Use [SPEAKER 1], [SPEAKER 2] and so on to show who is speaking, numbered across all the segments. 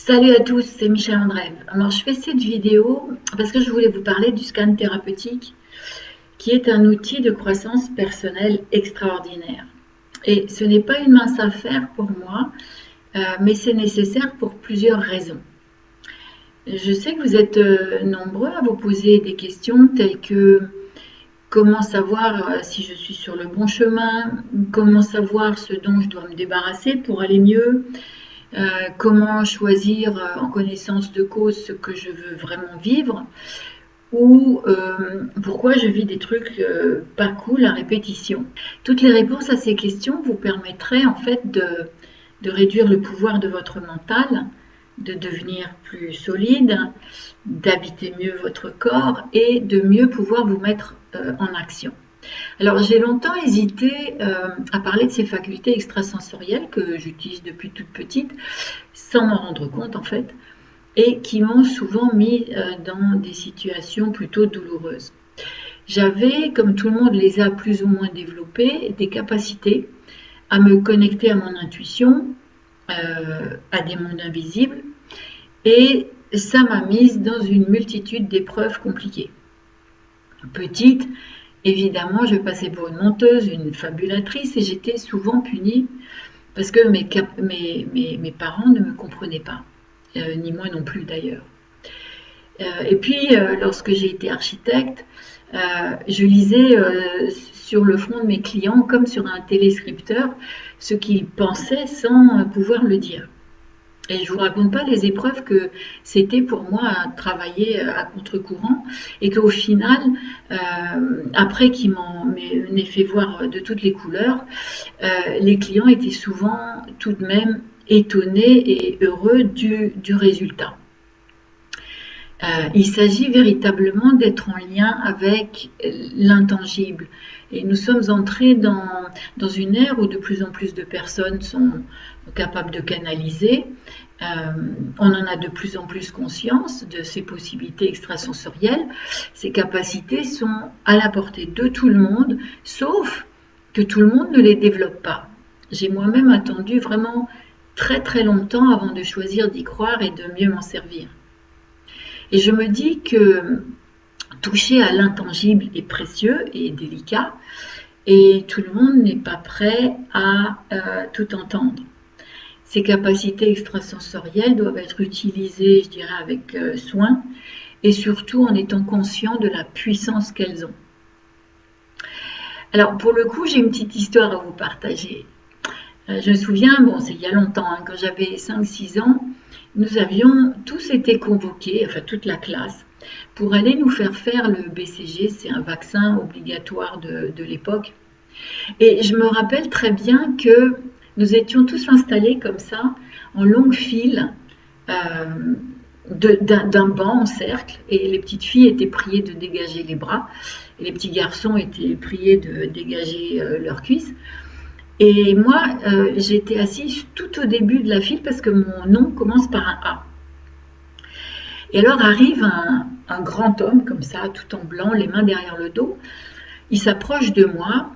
[SPEAKER 1] Salut à tous, c'est Michel Andrève. Alors, je fais cette vidéo parce que je voulais vous parler du scan thérapeutique, qui est un outil de croissance personnelle extraordinaire. Et ce n'est pas une mince affaire pour moi, mais c'est nécessaire pour plusieurs raisons. Je sais que vous êtes nombreux à vous poser des questions telles que comment savoir si je suis sur le bon chemin, comment savoir ce dont je dois me débarrasser pour aller mieux, comment choisir en connaissance de cause ce que je veux vraiment vivre, ou pourquoi je vis des trucs pas cool à répétition. Toutes les réponses à ces questions vous permettraient en fait de réduire le pouvoir de votre mental, de devenir plus solide, d'habiter mieux votre corps et de mieux pouvoir vous mettre en action. Alors j'ai longtemps hésité à parler de ces facultés extrasensorielles que j'utilise depuis toute petite, sans m'en rendre compte en fait, et qui m'ont souvent mis dans des situations plutôt douloureuses. J'avais, comme tout le monde les a plus ou moins développées, des capacités à me connecter à mon intuition, à des mondes invisibles, et ça m'a mise dans une multitude d'épreuves compliquées. Petite, évidemment, je passais pour une menteuse, une fabulatrice, et j'étais souvent punie parce que mes parents ne me comprenaient pas, ni moi non plus d'ailleurs. Et puis, lorsque j'ai été architecte, je lisais sur le front de mes clients, comme sur un téléscripteur, ce qu'ils pensaient sans pouvoir le dire. Et je ne vous raconte pas les épreuves que c'était pour moi à travailler à contre-courant et qu'au final, après qu'ils m'en aient fait voir de toutes les couleurs, les clients étaient souvent tout de même étonnés et heureux du résultat. Il s'agit véritablement d'être en lien avec l'intangible. Et nous sommes entrés dans une ère où de plus en plus de personnes sont capables de canaliser. On en a de plus en plus conscience de ces possibilités extrasensorielles. Ces capacités sont à la portée de tout le monde, sauf que tout le monde ne les développe pas. J'ai moi-même attendu vraiment très très longtemps avant de choisir d'y croire et de mieux m'en servir. Et je me dis que toucher à l'intangible est précieux et délicat, et tout le monde n'est pas prêt à tout entendre. Ces capacités extrasensorielles doivent être utilisées, je dirais, avec soin, et surtout en étant conscient de la puissance qu'elles ont. Alors, pour le coup, j'ai une petite histoire à vous partager. Je me souviens, bon, c'est il y a longtemps, hein, quand j'avais 5-6 ans, nous avions tous été convoqués, enfin toute la classe, pour aller nous faire le BCG, c'est un vaccin obligatoire de l'époque. Et je me rappelle très bien que nous étions tous installés comme ça, en longue file, d'un banc en cercle, et les petites filles étaient priées de dégager les bras, et les petits garçons étaient priés de dégager leurs cuisses. Et moi, j'étais assise tout au début de la file parce que mon nom commence par un A. Et alors arrive un grand homme comme ça, tout en blanc, les mains derrière le dos. Il s'approche de moi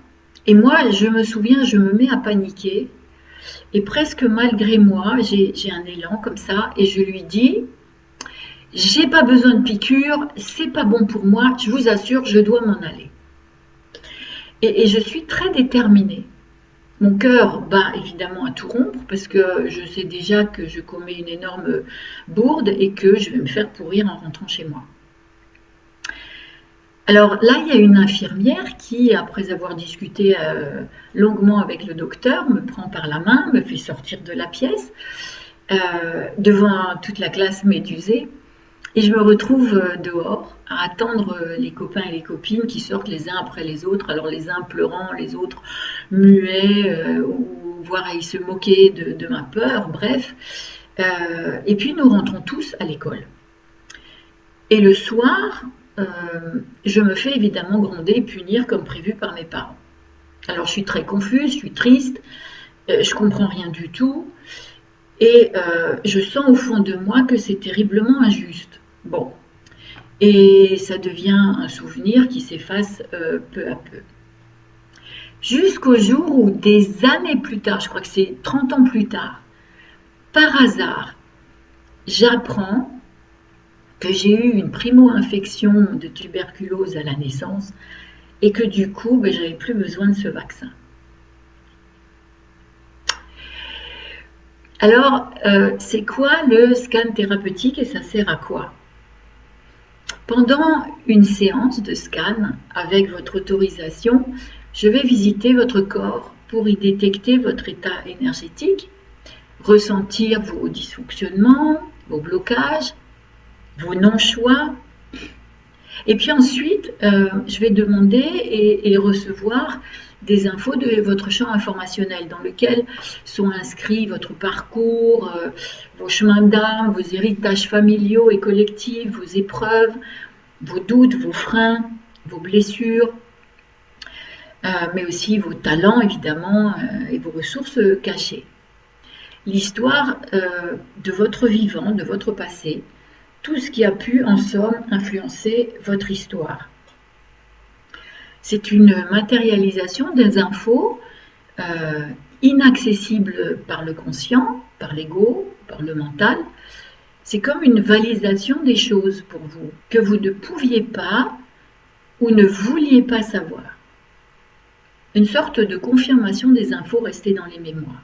[SPEAKER 1] et moi, je me souviens, je me mets à paniquer. Et presque malgré moi, j'ai un élan comme ça et je lui dis « J'ai pas besoin de piqûre, c'est pas bon pour moi, je vous assure, je dois m'en aller. » Et je suis très déterminée. Mon cœur bat évidemment à tout rompre parce que je sais déjà que je commets une énorme bourde et que je vais me faire pourrir en rentrant chez moi. Alors là, il y a une infirmière qui, après avoir discuté longuement avec le docteur, me prend par la main, me fait sortir de la pièce devant toute la classe médusée. Et je me retrouve dehors à attendre les copains et les copines qui sortent les uns après les autres, alors les uns pleurant, les autres muets, ou voire à y se moquer de ma peur, bref. Et puis nous rentrons tous à l'école. Et le soir, je me fais évidemment gronder et punir comme prévu par mes parents. Alors je suis très confuse, je suis triste, je comprends rien du tout, et je sens au fond de moi que c'est terriblement injuste. Bon, et ça devient un souvenir qui s'efface peu à peu. Jusqu'au jour où, des années plus tard, je crois que c'est 30 ans plus tard, par hasard, j'apprends que j'ai eu une primo-infection de tuberculose à la naissance et que du coup, je n'avais plus besoin de ce vaccin. Alors, c'est quoi le scan thérapeutique et ça sert à quoi? Pendant une séance de scan, avec votre autorisation, je vais visiter votre corps pour y détecter votre état énergétique, ressentir vos dysfonctionnements, vos blocages, vos non-choix. Et puis ensuite, je vais demander et recevoir des infos de votre champ informationnel dans lequel sont inscrits votre parcours, vos chemins d'âme, vos héritages familiaux et collectifs, vos épreuves, vos doutes, vos freins, vos blessures, mais aussi vos talents évidemment et vos ressources cachées. L'histoire de votre vivant, de votre passé, tout ce qui a pu en somme influencer votre histoire. C'est une matérialisation des infos inaccessibles par le conscient, par l'ego, par le mental. C'est comme une validation des choses pour vous, que vous ne pouviez pas ou ne vouliez pas savoir. Une sorte de confirmation des infos restées dans les mémoires.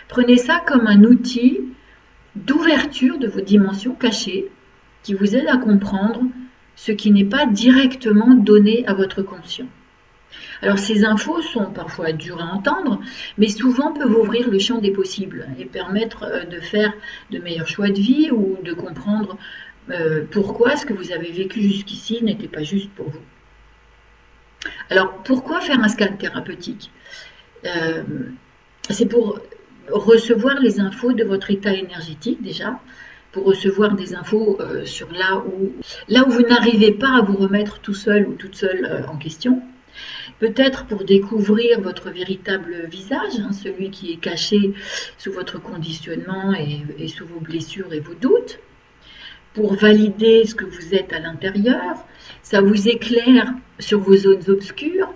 [SPEAKER 1] Prenez ça comme un outil d'ouverture de vos dimensions cachées qui vous aide à comprendre ce qui n'est pas directement donné à votre conscient. Alors ces infos sont parfois dures à entendre, mais souvent peuvent ouvrir le champ des possibles et permettre de faire de meilleurs choix de vie ou de comprendre pourquoi ce que vous avez vécu jusqu'ici n'était pas juste pour vous. Alors pourquoi faire un scan thérapeutique? C'est pour recevoir les infos de votre état énergétique déjà, pour recevoir des infos sur là où vous n'arrivez pas à vous remettre tout seul ou toute seule en question. Peut-être pour découvrir votre véritable visage, celui qui est caché sous votre conditionnement et sous vos blessures et vos doutes. Pour valider ce que vous êtes à l'intérieur, ça vous éclaire sur vos zones obscures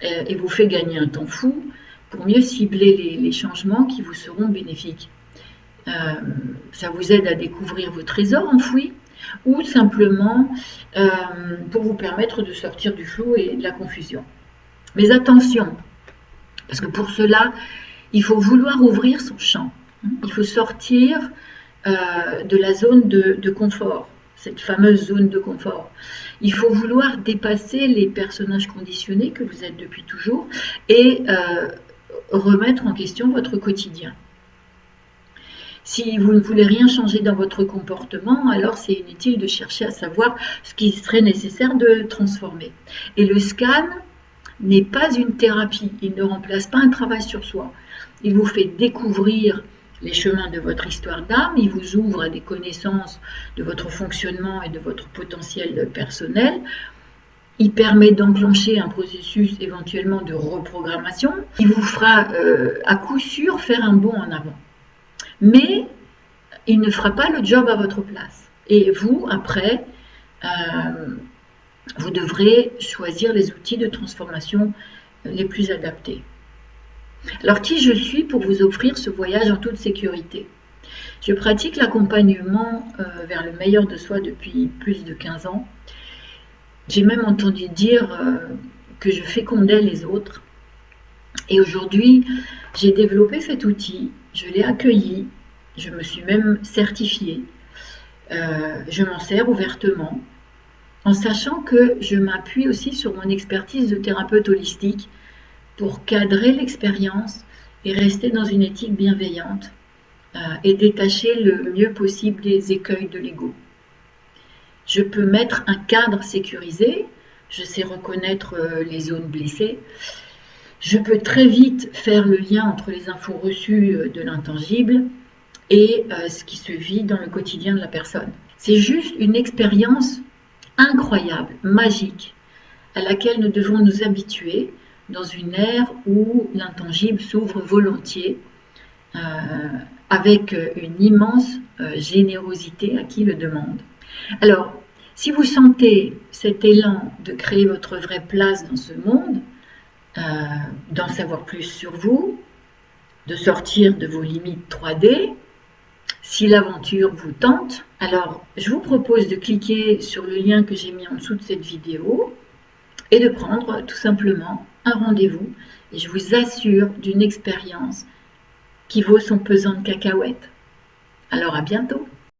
[SPEAKER 1] et vous fait gagner un temps fou pour mieux cibler les changements qui vous seront bénéfiques. Ça vous aide à découvrir vos trésors enfouis ou simplement pour vous permettre de sortir du flou et de la confusion. Mais attention, parce que pour cela, il faut vouloir ouvrir son champ. Il faut sortir de la zone de confort, cette fameuse zone de confort. Il faut vouloir dépasser les personnages conditionnés que vous êtes depuis toujours et remettre en question votre quotidien. Si vous ne voulez rien changer dans votre comportement, alors c'est inutile de chercher à savoir ce qui serait nécessaire de transformer. Et le scan n'est pas une thérapie, il ne remplace pas un travail sur soi. Il vous fait découvrir les chemins de votre histoire d'âme, il vous ouvre à des connaissances de votre fonctionnement et de votre potentiel personnel. Il permet d'enclencher un processus éventuellement de reprogrammation. Il vous fera à coup sûr faire un bond en avant. Mais il ne fera pas le job à votre place. Et vous, après, vous devrez choisir les outils de transformation les plus adaptés. Alors, qui je suis pour vous offrir ce voyage en toute sécurité? Je pratique l'accompagnement vers le meilleur de soi depuis plus de 15 ans. J'ai même entendu dire que je fécondais les autres. Et aujourd'hui, j'ai développé cet outil, je l'ai accueilli, je me suis même certifiée, je m'en sers ouvertement, en sachant que je m'appuie aussi sur mon expertise de thérapeute holistique pour cadrer l'expérience et rester dans une éthique bienveillante et détacher le mieux possible des écueils de l'ego. Je peux mettre un cadre sécurisé, je sais reconnaître les zones blessées, je peux très vite faire le lien entre les infos reçues de l'intangible et ce qui se vit dans le quotidien de la personne. C'est juste une expérience incroyable, magique, à laquelle nous devons nous habituer dans une ère où l'intangible s'ouvre volontiers avec une immense générosité à qui le demande. Alors, si vous sentez cet élan de créer votre vraie place dans ce monde, d'en savoir plus sur vous, de sortir de vos limites 3D, Si l'aventure vous tente, alors je vous propose de cliquer sur le lien que j'ai mis en dessous de cette vidéo et de prendre tout simplement un rendez-vous. Et je vous assure d'une expérience qui vaut son pesant de cacahuètes. Alors à bientôt!